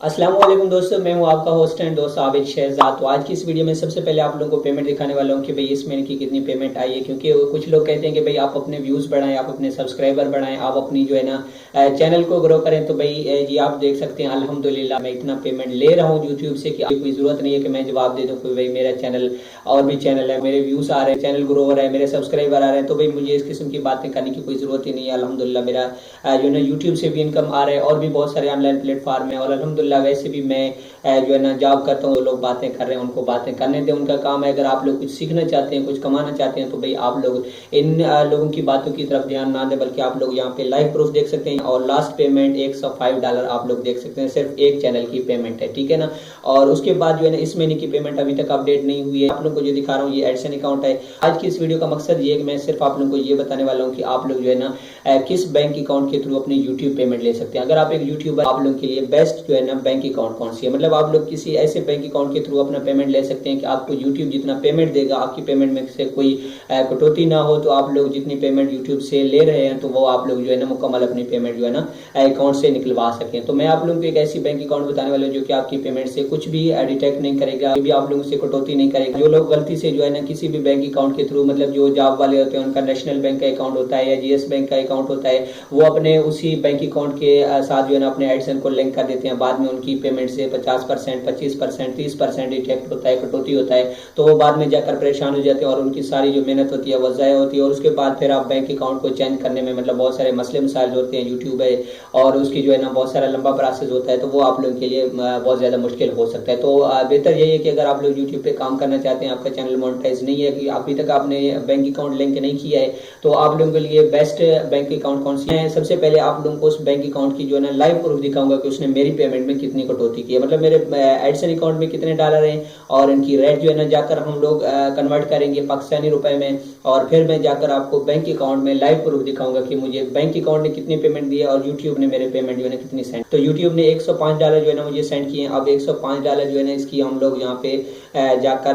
अस्सलाम वालेकुम दोस्तों, मैं हूं आपका होस्ट एंड दोस्त आबिद शहजाद। तो आज की इस वीडियो में सबसे पहले आप लोगों को पेमेंट दिखाने वाला हूं कि भाई इस महीने की कितनी पेमेंट आई है। क्योंकि कुछ लोग कहते हैं कि भाई आप अपने व्यूज़ बढ़ाएं, आप अपने सब्सक्राइबर बढ़ाएं, आप अपनी जो है ना चैनल को ग्रो करें। तो भाई ये आप देख सकते हैं अल्हम्दुलिल्लाह मैं इतना पेमेंट ले रहा हूँ यूट्यूब से कि कोई ज़रूरत नहीं है कि मैं जवाब दे दूँ कोई भाई मेरा चैनल और भी चैनल है, मेरे व्यूज़ आ रहे हैं, चैनल ग्रो हो रहा है, मेरे सब्सक्राइबर आ रहे हैं। तो भाई मुझे इस किस्म की बातें करने की कोई ज़रूरत ही नहीं है। अल्हम्दुलिल्लाह मेरा जो है ना यूट्यूब से भी इनकम आ रहा है और भी बहुत सारे ऑनलाइन प्लेटफॉर्म है। और अल्हम्दुलिल्लाह वैसे भी मैं जो है ना जॉब करता हूँ, लोग बातें कर रहे हैं उनको बातें करने दें, उनका काम है। अगर आप लोग कुछ सीखना चाहते हैं, कुछ कमाना चाहते हैं तो भाई आप लोग इन लोगों की बातों की तरफ ध्यान ना दें, बल्कि आप लोग यहाँ पे लाइव प्रूफ देख सकते हैं। और लास्ट पेमेंट $105 आप लोग देख सकते हैं, सिर्फ एक चैनल की पेमेंट है, ठीक है ना। और उसके बाद जो है ना इस महीने की पेमेंट अभी तक अपडेट नहीं हुई है। आप लोग को जो दिखा रहा हूँ ये एडसन अकाउंट है। आज की इस वीडियो का मकसद ये है कि मैं सिर्फ आप लोगों को ये बताने वाला हूँ कि आप लोग जो है ना किस बैंक अकाउंट के थ्रू अपनी यूट्यूब पेमेंट ले सकते हैं। अगर आप एक यूट्यूबर, आप लोग के लिए बेस्ट जो है ना बैंक अकाउंट कौन सी है। मतलब आप लोग किसी ऐसे बैंक अकाउंट के थ्रू अपना पेमेंट ले सकते हैं कि आपको यूट्यूब जितना पेमेंट देगा, आपकी पेमेंट में से कोई कटौती ना हो। तो आप लोग जितनी पेमेंट यूट्यूब से ले रहे हैं तो वो आप लोग जो है ना मुकम्मल अपनी पेमेंट जो है ना अकाउंट से निकलवा सकें। तो मैं आप लोगों को एक ऐसी बैंक अकाउंट बताने वाला हूं जो कि आपकी पेमेंट से कुछ भी डिटेक्ट नहीं करेगा, भी आप लोगों से कटौती नहीं करेगा। जो लोग गलती से जो है ना किसी भी बैंक अकाउंट के थ्रू, मतलब जो जॉब वाले होते हैं उनका नेशनल बैंक का अकाउंट होता है या जीएस बैंक का अकाउंट होता है, वो अपने उसी बैंक अकाउंट के साथ जो है ना अपने एडसन को लिंक कर देते हैं। बाद में उनकी पेमेंट से 50%, 25%, 30% डिटेक्ट होता है, कटौती होता है। तो वो बाद में जाकर परेशान हो जाते हैं और उनकी सारी जो मेहनत होती है वो ज़ाया होती है। और उसके बाद फिर आप बैंक अकाउंट को चेंज करने में मतलब बहुत सारे मसले मसाइल होते हैं। यूट्यूब है और उसकी जो है ना बहुत सारा लंबा प्रोसेस होता है, तो वो आप लोगों के लिए बहुत ज़्यादा मुश्किल हो सकता है। तो बेहतर यही है कि अगर आप लोग यूट्यूब पे काम करना चाहते हैं, आपका चैनल मोनेटाइज नहीं है, कि अभी तक आपने बैंक अकाउंट लिंक नहीं किया है, तो आप लोगों के लिए बेस्ट बैंक अकाउंट कौन सी है। सबसे पहले आप लोगों को उस बैंक अकाउंट की जो है ना लाइव प्रूफ दिखाऊंगा कि उसने मेरी पेमेंट में कितनी कटौती की है, मतलब मेरे एडसन अकाउंट में कितने डॉलर हैं और इनकी रेट जो है ना जाकर हम लोग कन्वर्ट करेंगे पाकिस्तानी रुपए में। और फिर मैं जाकर आपको बैंक अकाउंट में लाइव प्रूफ दिखाऊंगा कि मुझे बैंक अकाउंट ने कितनी पेमेंट दी है और यूट्यूब ने मेरे पेमेंट जो है ना कितनी सेंड। तो यूट्यूब ने $105 जो है ना मुझे सेंड किए हैं। अब $105 जो है ना इसकी हम लोग यहाँ पे जाकर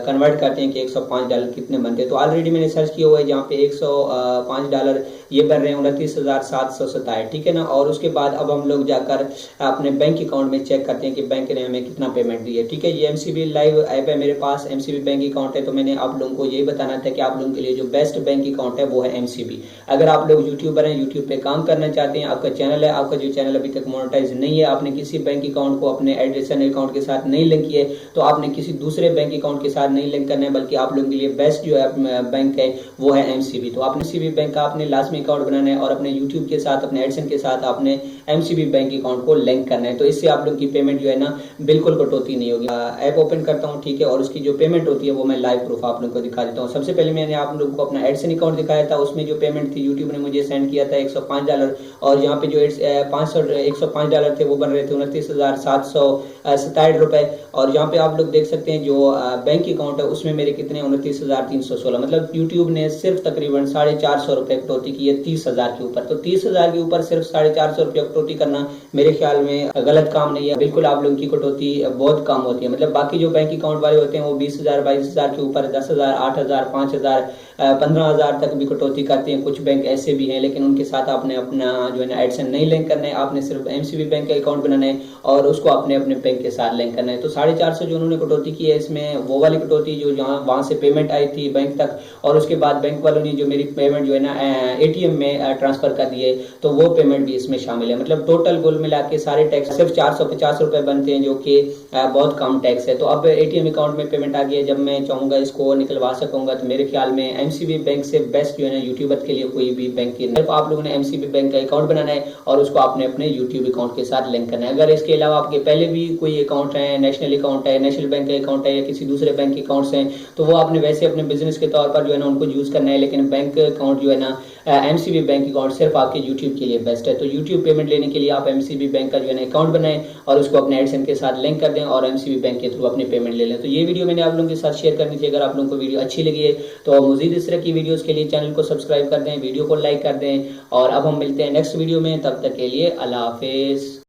कन्वर्ट करते हैं कि $105 कितने बनते हैं। तो ऑलरेडी मैंने सर्च किया हुआ है, जहाँ पे $105 ये बन रहे हैं 29,727, ठीक है ना। और उसके बाद अब हम लोग जाकर अपने बैंक अकाउंट में चेक करते हैं कि बैंक ने हमें कितना पेमेंट दी है, ठीक है। ये एमसीबी लाइव ऐप है, मेरे पास एमसीबी बैंक अकाउंट है। तो मैंने आप लोगों को यही बताना था कि आप लोगों के लिए जो बेस्ट बैंक अकाउंट है वो है एमसीबी। अगर आप लोग यूट्यूबर हैं, यूट्यूब पे काम करना चाहते हैं, आपका चैनल है, आपका जो चैनल अभी तक मोनेटाइज नहीं है, आपने किसी बैंक अकाउंट को अपने एडसन अकाउंट के साथ नहीं लिंक किए, तो आपने किसी दूसरे बैंक अकाउंट के साथ नहीं लिंक करना है, बल्कि आप लोगों के लिए बेस्ट जो है बैंक है वो है एमसीबी। तो आपने एमसीबी बैंक का आपने लास्ट में अकाउंट बनाना है और अपने यूट्यूब के साथ, अपने एडसन के साथ आपने एमसीबी बैंक अकाउंट को लिंक करना है। तो इससे आप लोगों की पेमेंट जो है ना बिल्कुल कटौती नहीं होगी। ऐप ओपन करता हूँ, ठीक है, और उसकी जो पेमेंट होती है वो मैं लाइव प्रूफ आप लोगों को दिखा देता हूँ। सबसे पहले मैंने आप लोगों को अपना एडसन अकाउंट दिखाया था, उसमें जो पेमेंट थी यूट्यूब ने मुझे सेंड किया था $105। और यहाँ पे जो $105 थे वो बन रहे थे 29,767 रुपए। और यहाँ पे आप लोग देख सकते हैं जो बैंक अकाउंट है उसमें मेरे कितने 29,316, मतलब यूट्यूब ने सिर्फ तकरीबन 450 रुपए कटौती की है 30,000 के ऊपर। तो 30,000 के ऊपर सिर्फ 450 रुपया कटौती करना मेरे ख्याल में गलत काम नहीं है। बिल्कुल आप लोगों की कटौती बहुत कम होती है। मतलब बाकी जो बैंक अकाउंट वाले होते हैं वो 20,000, 22,000 के ऊपर 10,000, 8,000, 5,000, 15,000 तक भी कटौती करते हैं। कुछ बैंक ऐसे भी हैं, लेकिन उनके साथ आपने अपना जो है ना एडसन नहीं लिंक करना है, आपने सिर्फ एमसीबी बैंक का अकाउंट बनाना है और उसको अपने अपने बैंक के साथ लिंक करना है। तो 450 जो उन्होंने कटौती की है, इसमें वो वाली कटौती जो जहाँ वहां से पेमेंट आई थी बैंक तक, और उसके बाद बैंक वालों ने जो मेरी पेमेंट जो है ना एटीएम में ट्रांसफर कर दी है, तो वो पेमेंट भी इसमें शामिल है। मतलब टोटल कुल मिला के सारे टैक्स सिर्फ 450 रुपए बनते हैं, जो कि बहुत कम टैक्स है। तो अब एटीएम अकाउंट में पेमेंट आ गई है, जब मैं चाहूंगा इसको निकलवा सकूंगा। तो मेरे ख्याल में एमसीबी बैंक से बेस्ट जो है ना यूट्यूबर के लिए कोई भी बैंक की नहीं। आप लोगों ने एमसीबी बैंक का अकाउंट बनाना है और उसको आपने अपने यूट्यूब अकाउंट के साथ लिंक करना है। अगर इसके अलावा आपके पहले भी कोई अकाउंट है, नेशनल अकाउंट है, नेशनल बैंक का अकाउंट है या किसी दूसरे बैंक के अकाउंट्स हैं, तो वो आपने वैसे अपने बिजनेस के तौर पर जो है ना उनको यूज करना है। लेकिन बैंक अकाउंट जो है ना एमसीबी बैंक अकाउंट सिर्फ आपके यूट्यूब के लिए बेस्ट है। तो यूट्यूब पेमेंट लेने के लिए आप एमसीबी बैंक का जो है ना अकाउंट बनाएं और उसको अपने एडसन के साथ लिंक कर दें और एमसीबी बैंक के थ्रू अपनी पेमेंट ले लें। तो ये वीडियो मैंने आप लोगों के साथ शेयर करनी थी। अगर आप लोगों को वीडियो अच्छी लगी है तो मजीद इस तरह की वीडियोस के लिए चैनल को सब्सक्राइब कर दें, वीडियो को लाइक कर दें। और अब हम मिलते हैं नेक्स्ट वीडियो में, तब तक के लिए अल्लाह हाफिज।